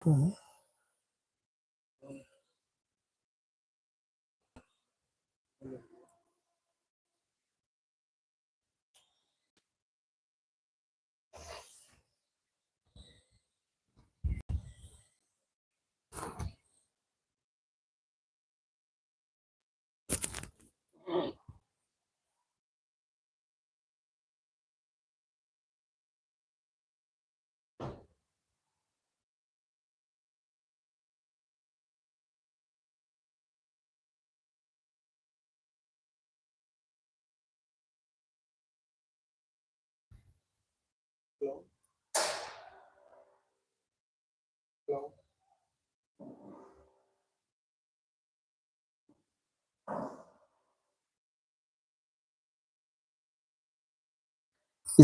ఈ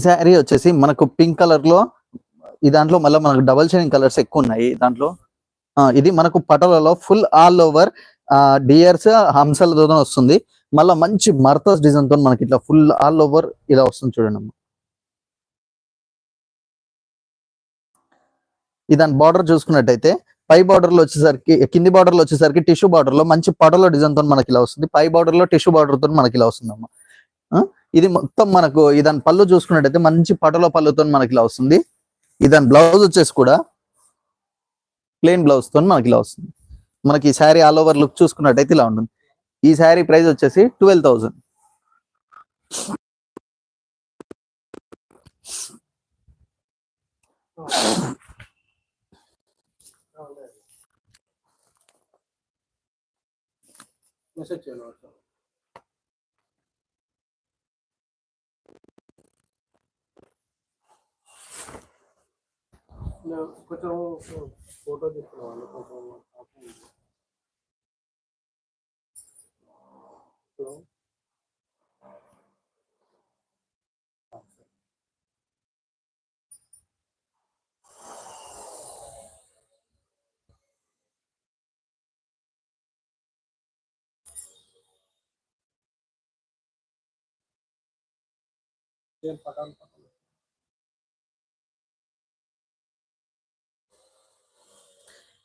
శారీ వచ్చేసి మనకు పింక్ కలర్ లో, ఈ దాంట్లో మళ్ళీ మనకు డబల్ షేడింగ్ కలర్స్ ఎక్కువ ఉన్నాయి దాంట్లో. ఇది మనకు పటోలలో ఫుల్ ఆల్ ఓవర్ డియర్స్ హంసలతో వస్తుంది. మళ్ళీ మంచి మర్తస్ డిజైన్ తో మనకి ఇట్లా ఫుల్ ఆల్ ఓవర్ ఇలా వస్తుంది చూడండి అమ్మ. ఈ దాని బార్డర్ చూసుకున్నట్టయితే పై బార్డర్ లో వచ్చేసరికి, కింది బార్డర్ లో వచ్చేసరికి టిష్యూ బార్డర్ లో మంచి పటోల డిజైన్ తో మనకి ఇలా వస్తుంది. పై బార్డర్ లో టిష్యూ బార్డర్ తో మనకి ఇలా వస్తుంది అమ్మ. ఇది మొత్తం మనకు ఇదాని పళ్ళు చూసుకున్నట్టయితే మంచి పటోల పళ్ళుతో మనకి ఇలా వస్తుంది. ఇదాని బ్లౌజ్ వచ్చేసి కూడా ప్లెయిన్ బ్లౌజ్ తో మనకి ఇలా వస్తుంది. మనకి ఈ శారీ ఆల్ ఓవర్ లుక్ చూసుకున్నట్టయితే ఇలా ఉంటుంది. ఈ శారీ ప్రైస్ వచ్చేసి 12,000. కొంచెం ఫోటో తీసుకున్నాను.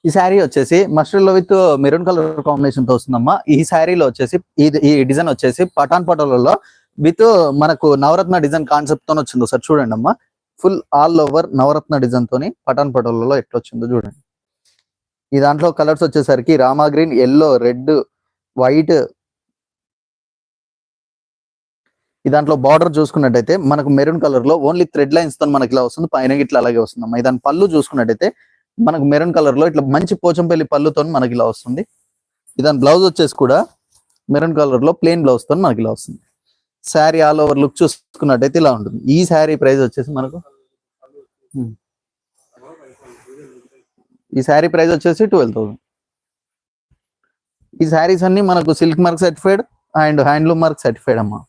ఈ శారీ వచ్చేసి మస్టర్డ్ లో విత్ మెరూన్ కలర్ కాంబినేషన్ తో వస్తుందమ్మా. ఈ శారీలో వచ్చేసి ఈ డిజైన్ వచ్చేసి పఠాన్ పటోలలో విత్ మనకు నవరత్న డిజైన్ కాన్సెప్ట్ తో వచ్చింది. ఒకసారి చూడండి అమ్మా. ఫుల్ ఆల్ ఓవర్ నవరత్న డిజైన్ తోని పఠాన్ పటోలలో ఎట్లా వచ్చిందో చూడండి. ఈ దాంట్లో కలర్స్ వచ్చేసరికి Rama green, yellow, red, white. ఈ దాంట్లో బార్డర్ చూసుకున్నట్టయితే మనకు మెరూన్ కలర్ లో ఓన్లీ థ్రెడ్ లైన్స్ తో మనకి ఇలా వస్తుంది. పైన ఇట్లా అలాగే వస్తుందమ్మా. దాని పళ్ళు చూసుకున్నట్టయితే మనకు మెరూన్ కలర్ లో ఇట్లా మంచి పోచంపల్లి పళ్ళుతో మనకి ఇలా వస్తుంది. దాని బ్లౌజ్ వచ్చేసి కూడా మెరూన్ కలర్ లో ప్లెయిన్ బ్లౌజ్ తో మనకి ఇలా వస్తుంది. శారీ ఆల్ ఓవర్ లుక్ చూసుకున్నట్టయితే ఇలా ఉంటుంది. ఈ శారీ ప్రైస్ వచ్చేసి మనకు ఈ శారీ ప్రైస్ వచ్చేసి 12,000. ఈ శారీస్ అన్ని మనకు silk mark certified and handloom mark certified అమ్మా.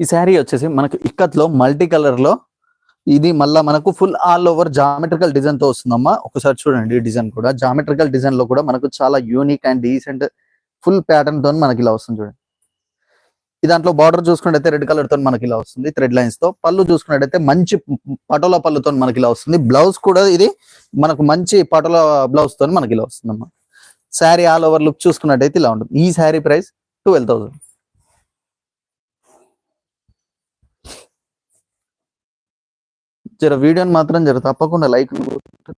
ఈ శారీ వచ్చేసి మనకు ఇక్కత్ లో మల్టీ కలర్ లో, ఇది మళ్ళా మనకు full all over geometrical design తో వస్తుందమ్మా. ఒకసారి చూడండి. డిజైన్ కూడా జామెట్రికల్ డిజైన్ లో కూడా మనకు చాలా unique and decent full pattern తో మనకి ఇలా వస్తుంది చూడండి. ఈ దాంట్లో బార్డర్ చూసుకున్నట్టయితే రెడ్ కలర్ తో మనకి ఇలా వస్తుంది థ్రెడ్ లైన్స్ తో. పళ్ళు చూసుకున్నట్టయితే మంచి పటోలా పళ్ళుతో మనకి ఇలా వస్తుంది. బ్లౌజ్ కూడా ఇది మనకు మంచి పటోలా బ్లౌజ్ తో మనకి ఇలా వస్తుందమ్మా. శారీ ఆల్ ఓవర్ లుక్ చూసుకున్నట్టయితే ఇలా ఉంటుంది. ఈ శారీ ప్రైస్ 12,000. జర వీడియోని మాత్రం జర తప్పకుండా లైక్